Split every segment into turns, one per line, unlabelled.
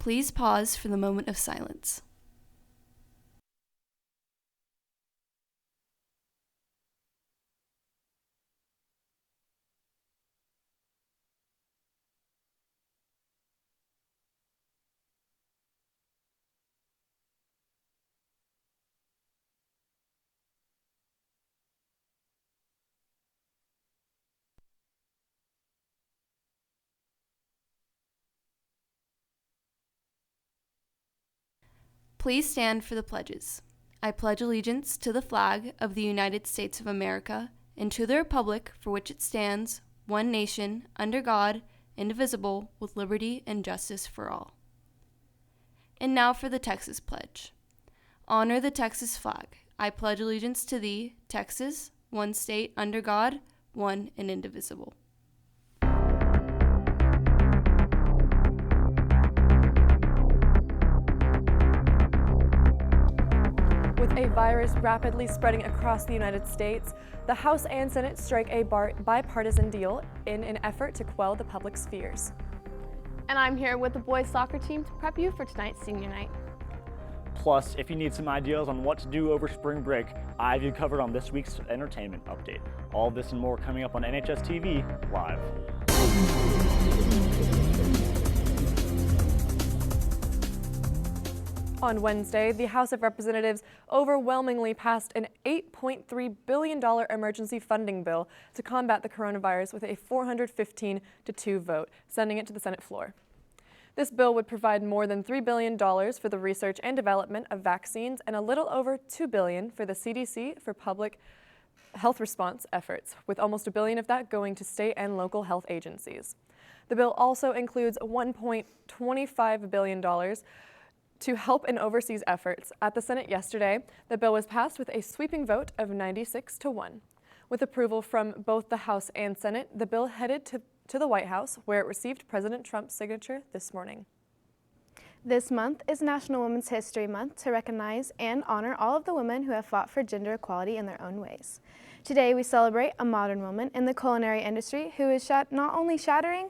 Please pause for the moment of silence. Please stand for the pledges. I pledge allegiance to the flag of the United States of America and to the republic for which it stands, one nation, under God, indivisible, with liberty and justice for all. And now for the Texas Pledge. Honor the Texas flag. I pledge allegiance to thee, Texas, one state, under God, one and indivisible.
With a virus rapidly spreading across the United States, the House and Senate strike a bipartisan deal in an effort to quell the public's fears.
And I'm here with the boys soccer team to prep you for tonight's senior night.
Plus, if you need some ideas on what to do over spring break, I have you covered on this week's entertainment update. All this and more coming up on NHSTV Live.
On Wednesday, the House of Representatives overwhelmingly passed an $8.3 billion emergency funding bill to combat the coronavirus with a 415-2 vote, sending it to the Senate floor. This bill would provide more than $3 billion for the research and development of vaccines and a little over $2 billion for the CDC for public health response efforts, with almost $1 billion of that going to state and local health agencies. The bill also includes $1.25 billion to help in overseas efforts. At the Senate yesterday, the bill was passed with a sweeping vote of 96-1. With approval from both the House and Senate, the bill headed to the White House, where it received President Trump's signature this morning.
This month is National Women's History Month to recognize and honor all of the women who have fought for gender equality in their own ways. Today we celebrate a modern woman in the culinary industry who is not only shattering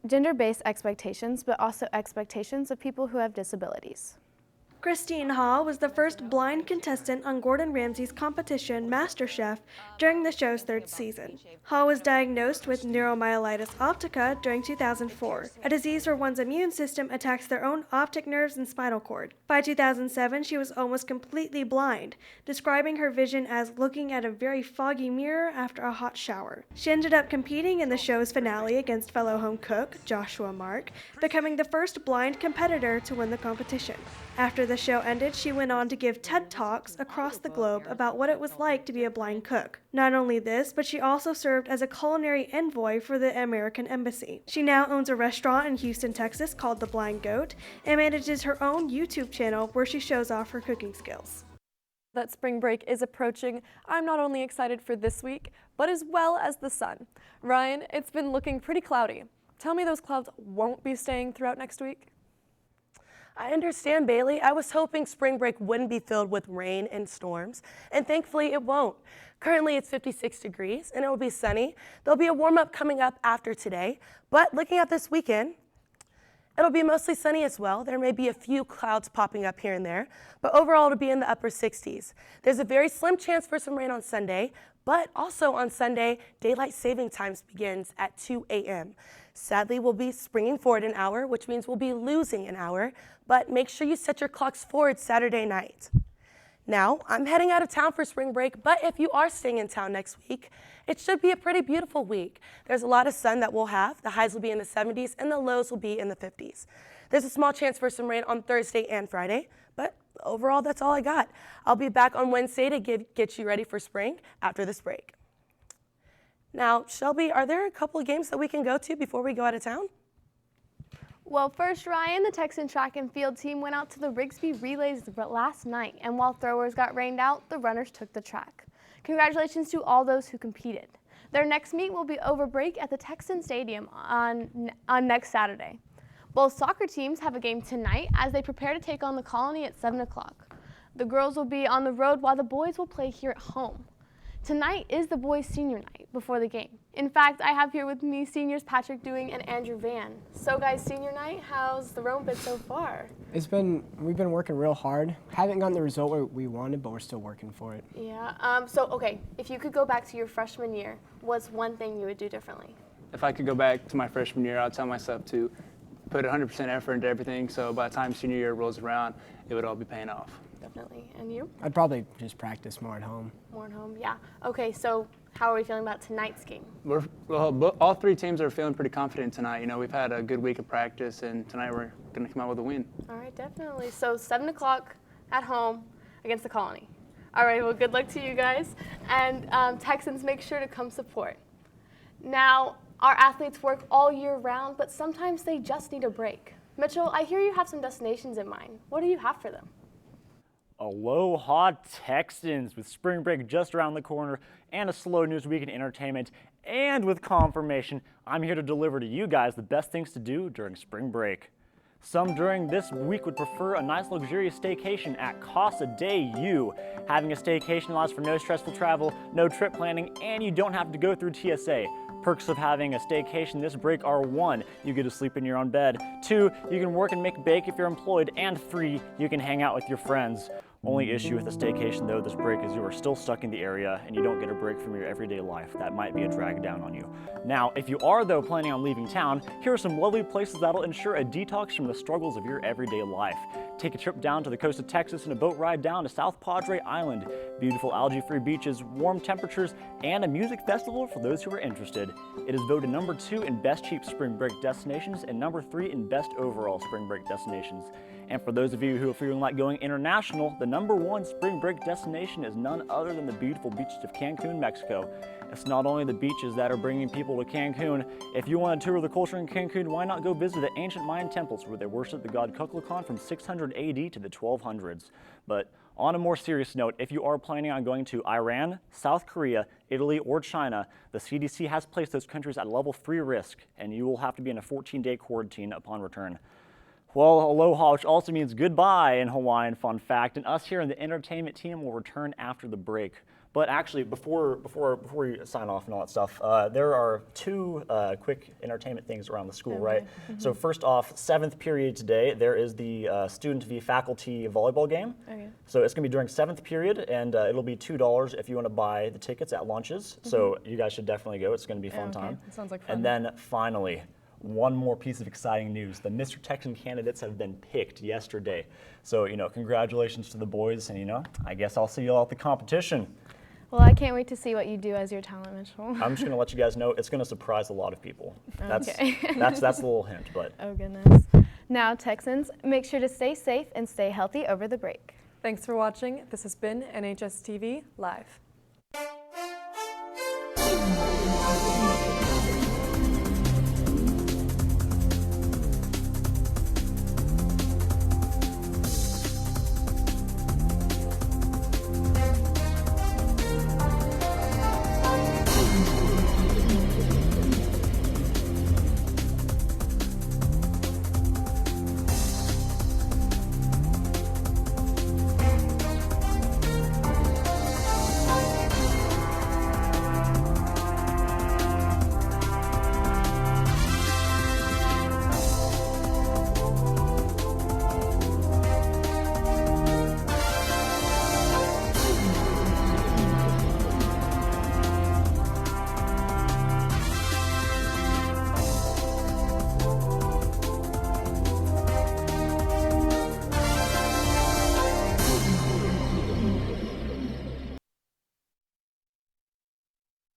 gender-based expectations, but also expectations of people who have disabilities.
Christine Hall was the first blind contestant on Gordon Ramsay's competition MasterChef during the show's third season. Hall was diagnosed with neuromyelitis optica during 2004, a disease where one's immune system attacks their own optic nerves and spinal cord. By 2007, she was almost completely blind, describing her vision as looking at a very foggy mirror after a hot shower. She ended up competing in the show's finale against fellow home cook Joshua Mark, becoming the first blind competitor to win the competition. After the show ended, she went on to give TED Talks across the globe about what it was like to be a blind cook. Not only this, but she also served as a culinary envoy for the American Embassy. She now owns a restaurant in Houston, Texas called The Blind Goat and manages her own YouTube channel where she shows off her cooking skills.
That spring break is approaching. I'm not only excited for this week, but as well as the sun. Ryan, it's been looking pretty cloudy. Tell me those clouds won't be staying throughout next week?
I understand, Bailey. I was hoping spring break wouldn't be filled with rain and storms, and thankfully it won't. Currently it's 56 degrees and it will be sunny. There'll be a warm-up coming up after today, but looking at this weekend, it'll be mostly sunny as well. There may be a few clouds popping up here and there, but overall it'll be in the upper 60s. There's a very slim chance for some rain on Sunday, but also on Sunday, daylight saving times begins at 2 a.m. Sadly, we'll be springing forward an hour, which means we'll be losing an hour, but make sure you set your clocks forward Saturday night. Now, I'm heading out of town for spring break, but if you are staying in town next week, it should be a pretty beautiful week. There's a lot of sun that we'll have. The highs will be in the 70s and the lows will be in the 50s. There's a small chance for some rain on Thursday and Friday, but overall, that's all I got. I'll be back on Wednesday to get you ready for spring after this break. Now, Shelby, are there a couple of games that we can go to before we go out of town?
Well, first, Ryan, the Texan track and field team went out to the Rigsby Relays last night, and while throwers got rained out, the runners took the track. Congratulations to all those who competed. Their next meet will be over break at the Texan Stadium on next Saturday. Both soccer teams have a game tonight as they prepare to take on the Colony at 7 o'clock. The girls will be on the road while the boys will play here at home. Tonight is the boys' senior night before the game. In fact, I have here with me seniors Patrick Dewing and Andrew Van. So guys, senior night, how's the Rome been so far?
We've been working real hard. Haven't gotten the result we wanted, but we're still working for it.
Yeah, okay, if you could go back to your freshman year, what's one thing you would do differently?
If I could go back to my freshman year, I'd tell myself to put 100% effort into everything, so by the time senior year rolls around, it would all be paying off.
Definitely. And you?
I'd probably just practice more at home.
More at home, yeah. Okay, so how are we feeling about tonight's game?
All three teams are feeling pretty confident tonight. You know, we've had a good week of practice, and tonight we're going to come out with a win.
All right, definitely. So 7 o'clock at home against the Colony. All right, well, good luck to you guys. And Texans, make sure to come support. Now, our athletes work all year round, but sometimes they just need a break. Mitchell, I hear you have some destinations in mind. What do you have for them?
Aloha Texans, with spring break just around the corner and a slow news week in entertainment, and with confirmation, I'm here to deliver to you guys the best things to do during spring break. Some during this week would prefer a nice luxurious staycation at Casa de U. Having a staycation allows for no stressful travel, no trip planning, and you don't have to go through TSA. Perks of having a staycation this break are 1, you get to sleep in your own bed, 2, you can work and bake if you're employed, and 3, you can hang out with your friends. Only issue with a staycation though this break is you are still stuck in the area and you don't get a break from your everyday life. That might be a drag down on you. Now, if you are though planning on leaving town, here are some lovely places that'll ensure a detox from the struggles of your everyday life. Take a trip down to the coast of Texas and a boat ride down to South Padre Island. Beautiful algae-free beaches, warm temperatures, and a music festival for those who are interested. It is voted number 2 in best cheap spring break destinations and number 3 in best overall spring break destinations. And for those of you who are feeling like going international, the number 1 spring break destination is none other than the beautiful beaches of Cancun, Mexico. It's not only the beaches that are bringing people to Cancun. If you want to tour the culture in Cancun, why not go visit the ancient Mayan temples where they worshiped the god Kukulkan from 600 AD to the 1200s. But on a more serious note, if you are planning on going to Iran, South Korea, Italy, or China, the CDC has placed those countries at level 3 risk, and you will have to be in a 14-day quarantine upon return. Well, aloha, which also means goodbye in Hawaiian, fun fact, and us here in the entertainment team will return after the break. But actually, before we sign off and all that stuff, there are 2 quick entertainment things around the school, right? Mm-hmm. So first off, 7th period today, there is the student v. faculty volleyball game. Okay. So it's gonna be during 7th period, and it'll be $2 if you wanna buy the tickets at lunches. Mm-hmm. So you guys should definitely go, it's gonna be a fun time.
That sounds like fun.
And then finally, one more piece of exciting news. The Mr. Texan candidates have been picked yesterday. So, congratulations to the boys, and, I guess I'll see you all at the competition.
Well, I can't wait to see what you do as your talent, Mitchell.
I'm just going to let you guys know it's going to surprise a lot of people.
Okay.
That's a little hint, but.
Oh, goodness. Now, Texans, make sure to stay safe and stay healthy over the break.
Thanks for watching. This has been NHSTV Live.